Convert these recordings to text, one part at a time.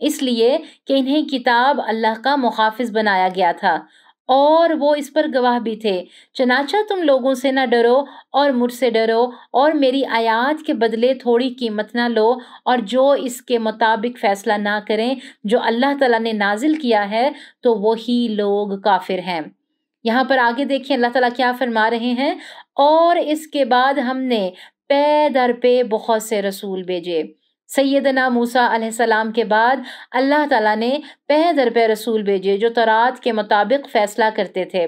اس لیے کہ انہیں کتاب اللہ کا محافظ بنایا گیا تھا اور وہ اس پر گواہ بھی تھے۔ چنانچہ تم لوگوں سے نہ ڈرو اور مجھ سے ڈرو اور میری آیات کے بدلے تھوڑی قیمت نہ لو، اور جو اس کے مطابق فیصلہ نہ کریں جو اللہ تعالیٰ نے نازل کیا ہے تو وہی لوگ کافر ہیں۔ یہاں پر آگے دیکھیں اللہ تعالیٰ کیا فرما رہے ہیں، اور اس کے بعد ہم نے پے در پے بہت سے رسول بھیجے۔ سیدنا موسیٰ علیہ السلام کے بعد اللہ تعالیٰ نے پے در پے رسول بھیجے جو تورات کے مطابق فیصلہ کرتے تھے۔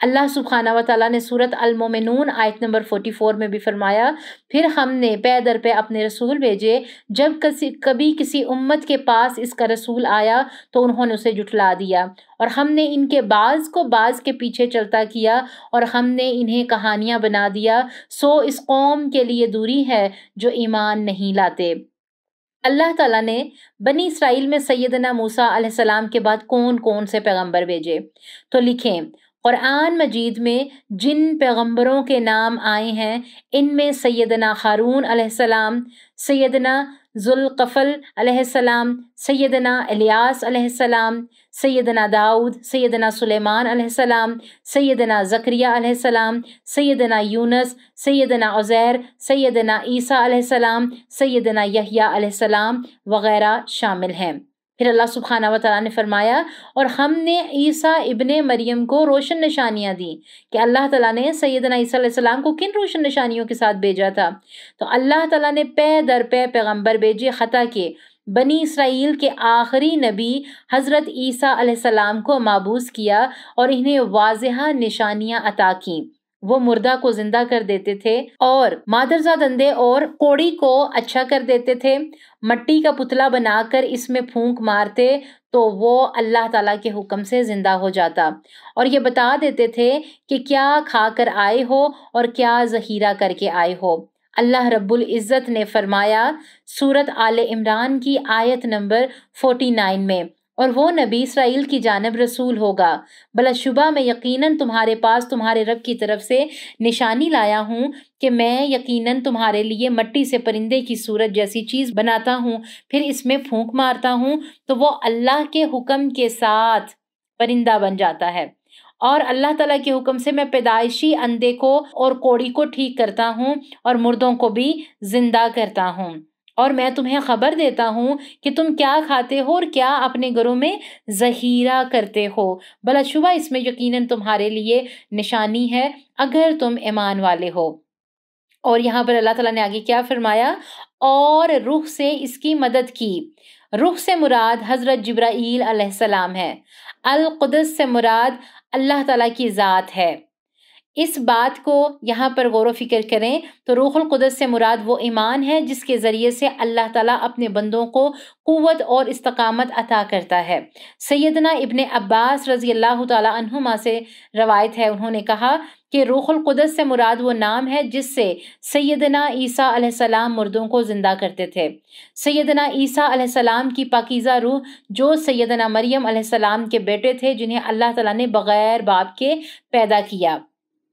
اللہ سبحانہ و تعالیٰ نے سورۃ المومنون آیت نمبر 44 میں بھی فرمایا، پھر ہم نے پے در پے اپنے رسول بھیجے، جب کبھی کسی امت کے پاس اس کا رسول آیا تو انہوں نے اسے جھٹلا دیا، اور ہم نے ان کے بعض کو بعض کے پیچھے چلتا کیا اور ہم نے انہیں کہانیاں بنا دیا، سو اس قوم کے لیے دوری ہے جو ایمان نہیں لاتے۔ اللہ تعالیٰ نے بنی اسرائیل میں سیدنا موسیٰ علیہ السلام کے بعد کون کون سے پیغمبر بھیجے؟ تو لکھیں، قرآن مجید میں جن پیغمبروں کے نام آئے ہیں ان میں سیدنا ہارون علیہ السلام، سیدنا ذوالقفل علیہ السلام، سیدنا الیاس علیہ السلام، سیدنا داؤد، سیدنا سلیمان علیہ السلام، سیدنا زکریا علیہ السلام، سیدنا یونس، سیدنا عزیر، سیدنا عیسیٰ علیہ السلام، سیدنا یحییٰ علیہ السلام وغیرہ شامل ہیں۔ پھر اللہ سبحانہ و تعالیٰ نے فرمایا، اور ہم نے عیسیٰ ابن مریم کو روشن نشانیاں دیں، کہ اللہ تعالیٰ نے سیدنا عیسیٰ علیہ السلام کو کن روشن نشانیوں کے ساتھ بھیجا تھا؟ تو اللہ تعالیٰ نے پے در پے پیغمبر بھیجے، حتیٰ کہ بنی اسرائیل کے آخری نبی حضرت عیسیٰ علیہ السلام کو مابعوث کیا اور انہیں واضح نشانیاں عطا کیں۔ وہ مردہ کو زندہ کر دیتے تھے اور مادرزاد اندھے اور کوڑی کو اچھا کر دیتے تھے، مٹی کا پتلا بنا کر اس میں پھونک مارتے تو وہ اللہ تعالیٰ کے حکم سے زندہ ہو جاتا، اور یہ بتا دیتے تھے کہ کیا کھا کر آئے ہو اور کیا ذخیرہ کر کے آئے ہو۔ اللہ رب العزت نے فرمایا سورۃ آل عمران کی آیت نمبر 49 میں، اور وہ نبی اسرائیل کی جانب رسول ہوگا، بلا شبہ میں یقیناً تمہارے پاس تمہارے رب کی طرف سے نشانی لایا ہوں کہ میں یقیناً تمہارے لیے مٹی سے پرندے کی صورت جیسی چیز بناتا ہوں، پھر اس میں پھونک مارتا ہوں تو وہ اللہ کے حکم کے ساتھ پرندہ بن جاتا ہے، اور اللہ تعالیٰ کے حکم سے میں پیدائشی اندھے کو اور کوڑی کو ٹھیک کرتا ہوں اور مردوں کو بھی زندہ کرتا ہوں، اور میں تمہیں خبر دیتا ہوں کہ تم کیا کھاتے ہو اور کیا اپنے گھروں میں ذخیرہ کرتے ہو، بلا شبہ اس میں یقیناً تمہارے لیے نشانی ہے اگر تم ایمان والے ہو۔ اور یہاں پر اللہ تعالیٰ نے آگے کیا فرمایا، اور روح سے اس کی مدد کی۔ روح سے مراد حضرت جبرائیل علیہ السلام ہے، القدس سے مراد اللہ تعالیٰ کی ذات ہے۔ اس بات کو یہاں پر غور و فکر کریں تو روح القدس سے مراد وہ ایمان ہے جس کے ذریعے سے اللہ تعالیٰ اپنے بندوں کو قوت اور استقامت عطا کرتا ہے۔ سیدنا ابن عباس رضی اللہ تعالیٰ عنہما سے روایت ہے، انہوں نے کہا کہ روح القدس سے مراد وہ نام ہے جس سے سیدنا عیسیٰ علیہ السلام مردوں کو زندہ کرتے تھے۔ سیدنا عیسیٰ علیہ السلام کی پاکیزہ روح جو سیدنا مریم علیہ السلام کے بیٹے تھے جنہیں اللہ تعالیٰ نے بغیر باپ کے پیدا کیا۔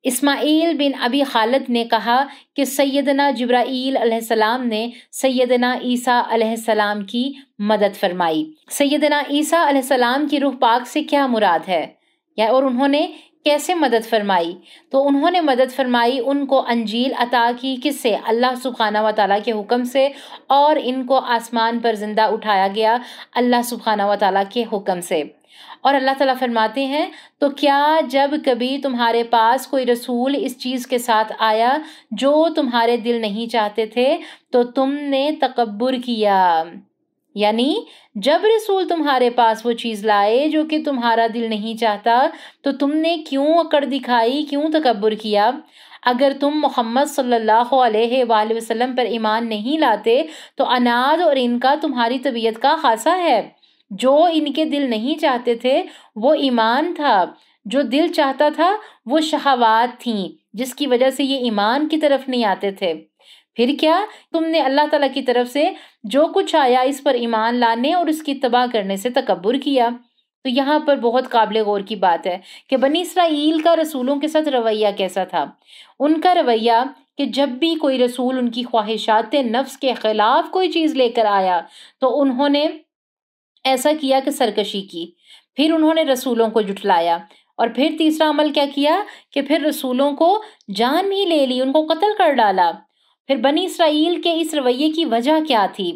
اسماعیل بن ابی خالد نے کہا کہ سیدنا جبرائیل علیہ السلام نے سیدنا عیسیٰ علیہ السلام کی مدد فرمائی۔ سیدنا عیسیٰ علیہ السلام کی روح پاک سے کیا مراد ہے، اور انہوں نے کیسے مدد فرمائی؟ تو انہوں نے مدد فرمائی، ان کو انجیل عطا کی، کس سے؟ اللہ سبحانہ و تعالیٰ کے حکم سے، اور ان کو آسمان پر زندہ اٹھایا گیا اللہ سبحانہ و تعالیٰ کے حکم سے۔ اور اللہ تعالیٰ فرماتے ہیں، تو کیا جب کبھی تمہارے پاس کوئی رسول اس چیز کے ساتھ آیا جو تمہارے دل نہیں چاہتے تھے تو تم نے تکبر کیا؟ یعنی جب رسول تمہارے پاس وہ چیز لائے جو کہ تمہارا دل نہیں چاہتا تو تم نے کیوں اکڑ دکھائی، کیوں تکبر کیا؟ اگر تم محمد صلی اللہ علیہ وآلہ وسلم پر ایمان نہیں لاتے تو عناد اور ان کا تمہاری طبیعت کا خاصہ ہے۔ جو ان کے دل نہیں چاہتے تھے وہ ایمان تھا، جو دل چاہتا تھا وہ شہوات تھیں جس کی وجہ سے یہ ایمان کی طرف نہیں آتے تھے۔ پھر کیا تم نے اللہ تعالیٰ کی طرف سے جو کچھ آیا اس پر ایمان لانے اور اس کی اتباع کرنے سے تکبر کیا؟ تو یہاں پر بہت قابل غور کی بات ہے کہ بنی اسرائیل کا رسولوں کے ساتھ رویہ کیسا تھا۔ ان کا رویہ کہ جب بھی کوئی رسول ان کی خواہشات نفس کے خلاف کوئی چیز لے کر آیا تو انہوں نے ایسا کیا کہ سرکشی کی، پھر انہوں نے رسولوں کو جھٹلایا، اور پھر تیسرا عمل کیا کیا کہ پھر رسولوں کو جان بھی لے لی، ان کو قتل کر ڈالا۔ پھر بنی اسرائیل کے اس رویے کی وجہ کیا تھی؟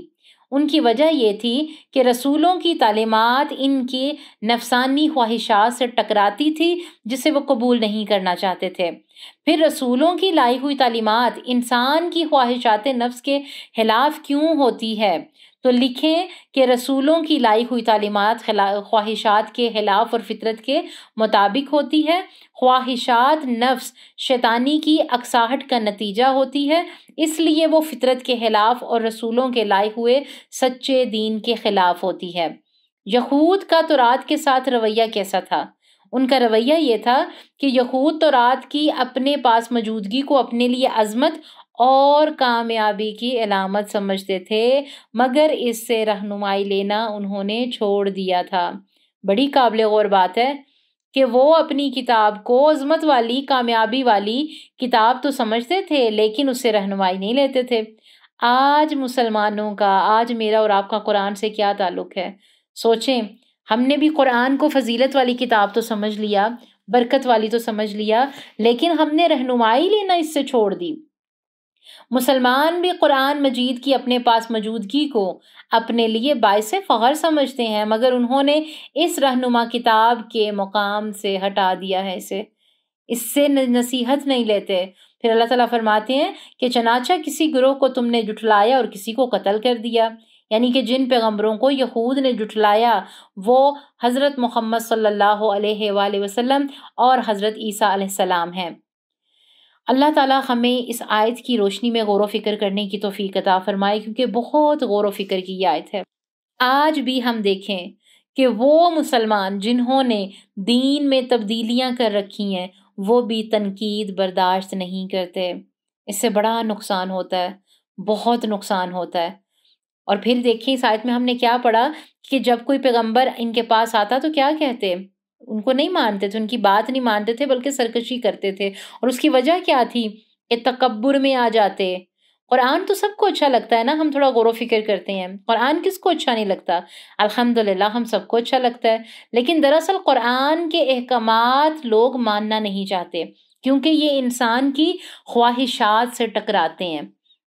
ان کی وجہ یہ تھی کہ رسولوں کی تعلیمات ان کی نفسانی خواہشات سے ٹکراتی تھی، جسے وہ قبول نہیں کرنا چاہتے تھے۔ پھر رسولوں کی لائی ہوئی تعلیمات انسان کی خواہشات نفس کے خلاف کیوں ہوتی ہے؟ تو لکھیں کہ رسولوں کی لائی ہوئی تعلیمات خواہشات کے خلاف اور فطرت کے مطابق ہوتی ہے۔ خواہشات نفس شیطانی کی اکساہٹ کا نتیجہ ہوتی ہے، اس لیے وہ فطرت کے خلاف اور رسولوں کے لائے ہوئے سچے دین کے خلاف ہوتی ہے۔ یہود کا تورات کے ساتھ رویہ کیسا تھا؟ ان کا رویہ یہ تھا کہ یہود تورات کی اپنے پاس موجودگی کو اپنے لیے عظمت اور کامیابی کی علامت سمجھتے تھے، مگر اس سے رہنمائی لینا انہوں نے چھوڑ دیا تھا۔ بڑی قابل غور بات ہے کہ وہ اپنی کتاب کو عظمت والی، کامیابی والی کتاب تو سمجھتے تھے، لیکن اس سے رہنمائی نہیں لیتے تھے۔ آج مسلمانوں کا، آج میرا اور آپ کا قرآن سے کیا تعلق ہے؟ سوچیں، ہم نے بھی قرآن کو فضیلت والی کتاب تو سمجھ لیا، برکت والی تو سمجھ لیا، لیکن ہم نے رہنمائی لینا اس سے چھوڑ دی۔ مسلمان بھی قرآن مجید کی اپنے پاس موجودگی کو اپنے لیے باعث فخر سمجھتے ہیں، مگر انہوں نے اس رہنما کتاب کے مقام سے ہٹا دیا ہے، اس سے نصیحت نہیں لیتے۔ پھر اللہ تعالیٰ فرماتے ہیں کہ چنانچہ کسی گروہ کو تم نے جھٹلایا اور کسی کو قتل کر دیا، یعنی کہ جن پیغمبروں کو یہود نے جھٹلایا وہ حضرت محمد صلی اللہ علیہ وآلہ وسلم اور حضرت عیسیٰ علیہ السلام ہیں۔ اللہ تعالیٰ ہمیں اس آیت کی روشنی میں غور و فکر کرنے کی توفیق عطا فرمائے، کیونکہ بہت غور و فکر کی یہ آیت ہے۔ آج بھی ہم دیکھیں کہ وہ مسلمان جنہوں نے دین میں تبدیلیاں کر رکھی ہیں، وہ بھی تنقید برداشت نہیں کرتے۔ اس سے بڑا نقصان ہوتا ہے، بہت نقصان ہوتا ہے۔ اور پھر دیکھیں اس آیت میں ہم نے کیا پڑھا کہ جب کوئی پیغمبر ان کے پاس آتا تو کیا کہتے؟ ان کو نہیں مانتے تھے، ان کی بات نہیں مانتے تھے، بلکہ سرکشی کرتے تھے۔ اور اس کی وجہ کیا تھی؟ کہ تکبر میں آ جاتے۔ قرآن تو سب کو اچھا لگتا ہے نا، ہم تھوڑا غور و فکر کرتے ہیں، قرآن کس کو اچھا نہیں لگتا؟ الحمدللہ ہم سب کو اچھا لگتا ہے، لیکن دراصل قرآن کے احکامات لوگ ماننا نہیں چاہتے، کیونکہ یہ انسان کی خواہشات سے ٹکراتے ہیں۔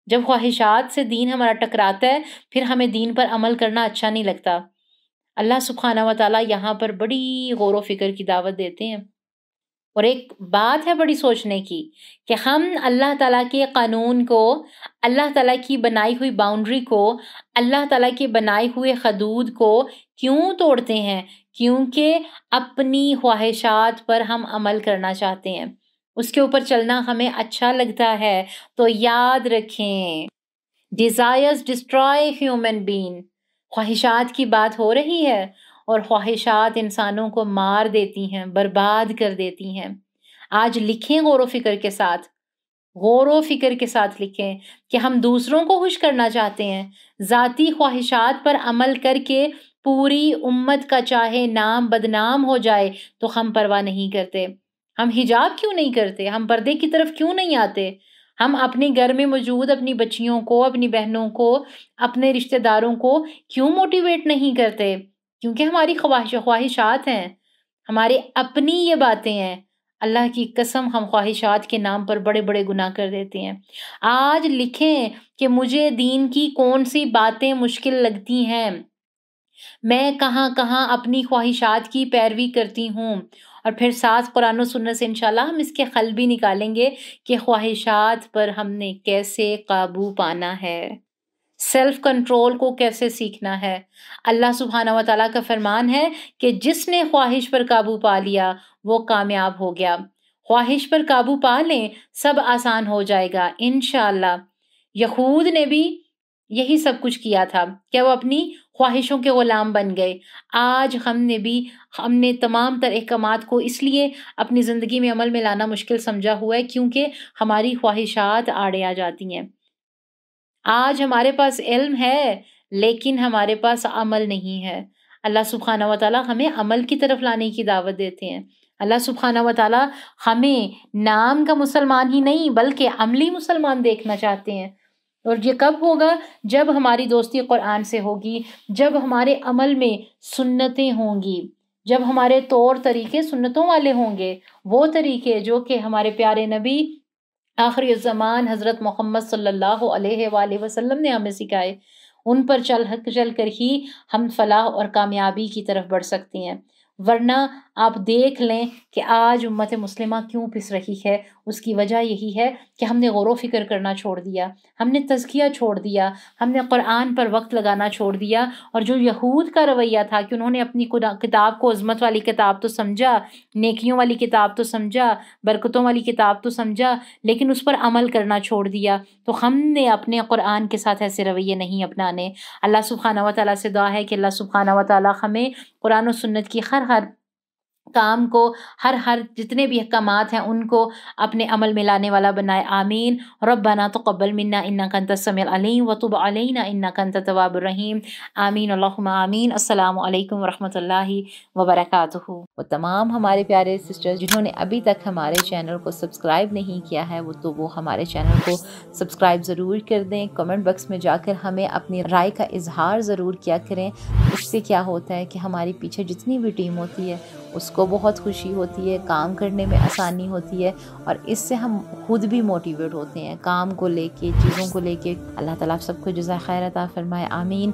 جب خواہشات سے دین ہمارا ٹکراتا ہے، پھر ہمیں دین پر عمل کرنا اچھا نہیں لگتا۔ اللہ سبحانہ و تعالیٰ یہاں پر بڑی غور و فکر کی دعوت دیتے ہیں۔ اور ایک بات ہے بڑی سوچنے کی کہ ہم اللہ تعالیٰ کے قانون کو، اللہ تعالیٰ کی بنائی ہوئی باؤنڈری کو، اللہ تعالیٰ کے بنائے ہوئے حدود کو کیوں توڑتے ہیں؟ کیونکہ اپنی خواہشات پر ہم عمل کرنا چاہتے ہیں، اس کے اوپر چلنا ہمیں اچھا لگتا ہے۔ تو یاد رکھیں، desires destroy human being۔ خواہشات کی بات ہو رہی ہے، اور خواہشات انسانوں کو مار دیتی ہیں، برباد کر دیتی ہیں۔ آج لکھیں غور و فکر کے ساتھ، غور و فکر کے ساتھ لکھیں کہ ہم دوسروں کو خوش کرنا چاہتے ہیں، ذاتی خواہشات پر عمل کر کے پوری امت کا چاہے نام بدنام ہو جائے تو ہم پرواہ نہیں کرتے۔ ہم حجاب کیوں نہیں کرتے؟ ہم پردے کی طرف کیوں نہیں آتے؟ ہم اپنے گھر میں موجود اپنی بچیوں کو، اپنی بہنوں کو، اپنے رشتہ داروں کو کیوں موٹیویٹ نہیں کرتے؟ کیونکہ ہماری خواہشات ہیں، ہمارے اپنی یہ باتیں ہیں۔ اللہ کی قسم ہم خواہشات کے نام پر بڑے بڑے گناہ کر دیتے ہیں۔ آج لکھیں کہ مجھے دین کی کون سی باتیں مشکل لگتی ہیں، میں کہاں کہاں اپنی خواہشات کی پیروی کرتی ہوں، اور پھر ساتھ قرآن و سنت سے انشاءاللہ ہم اس کے حل بھی نکالیں گے کہ خواہشات پر ہم نے کیسے قابو پانا ہے، سیلف کنٹرول کو کیسے سیکھنا ہے۔ اللہ سبحانہ و تعالیٰ کا فرمان ہے کہ جس نے خواہش پر قابو پا لیا وہ کامیاب ہو گیا۔ خواہش پر قابو پا لیں، سب آسان ہو جائے گا انشاءاللہ۔ یہود نے بھی یہی سب کچھ کیا تھا کہ وہ اپنی خواہشوں کے غلام بن گئے۔ آج ہم نے تمام تر احکامات کو اس لیے اپنی زندگی میں عمل میں لانا مشکل سمجھا ہوا ہے کیونکہ ہماری خواہشات آڑے آ جاتی ہیں۔ آج ہمارے پاس علم ہے لیکن ہمارے پاس عمل نہیں ہے۔ اللہ سبحانہ و تعالیٰ ہمیں عمل کی طرف لانے کی دعوت دیتے ہیں۔ اللہ سبحانہ و تعالیٰ ہمیں نام کا مسلمان ہی نہیں بلکہ عملی مسلمان دیکھنا چاہتے ہیں۔ اور یہ کب ہوگا؟ جب ہماری دوستی قرآن سے ہوگی، جب ہمارے عمل میں سنتیں ہوں گی، جب ہمارے طور طریقے سنتوں والے ہوں گے، وہ طریقے جو کہ ہمارے پیارے نبی آخری الزمان حضرت محمد صلی اللہ علیہ وآلہ وسلم نے ہمیں سکھائے، ان پر چل کر ہی ہم فلاح اور کامیابی کی طرف بڑھ سکتے ہیں۔ ورنہ آپ دیکھ لیں کہ آج امت مسلمہ کیوں پس رہی ہے، اس کی وجہ یہی ہے کہ ہم نے غور و فکر کرنا چھوڑ دیا، ہم نے تزکیہ چھوڑ دیا، ہم نے قرآن پر وقت لگانا چھوڑ دیا، اور جو یہود کا رویہ تھا کہ انہوں نے اپنی کتاب کو عظمت والی کتاب تو سمجھا، نیکیوں والی کتاب تو سمجھا، برکتوں والی کتاب تو سمجھا، لیکن اس پر عمل کرنا چھوڑ دیا، تو ہم نے اپنے قرآن کے ساتھ ایسے رویے نہیں اپنانے۔ اللہ سبحانہ و تعالیٰ سے دعا ہے کہ اللہ سبحانہ و تعالیٰ ہمیں قرآن و سنت کی ہر کام کو، ہر جتنے بھی احکامات ہیں ان کو اپنے عمل میں لانے والا بنائے، آمین۔ ربنا تقبل منا انک انت السمیع العلیم وتب علینا انک انت التواب الرحیم، آمین اللہم آمین۔ السلام علیکم ورحمۃ اللہ وبرکاتہ۔ وہ تمام ہمارے پیارے سسٹرز جنہوں نے ابھی تک ہمارے چینل کو سبسکرائب نہیں کیا ہے، وہ ہمارے چینل کو سبسکرائب ضرور کر دیں، کمنٹ باکس میں جا کر ہمیں اپنی رائے کا اظہار ضرور کیا کریں۔ اس سے کیا ہوتا ہے کہ ہماری پیچھے جتنی بھی ٹیم ہوتی ہے اس کو بہت خوشی ہوتی ہے، کام کرنے میں آسانی ہوتی ہے، اور اس سے ہم خود بھی موٹیویٹ ہوتے ہیں کام کو لے کے، چیزوں کو لے کے۔ اللہ تعالیٰ آپ سب کو جزائے خیر عطا فرمائے، آمین۔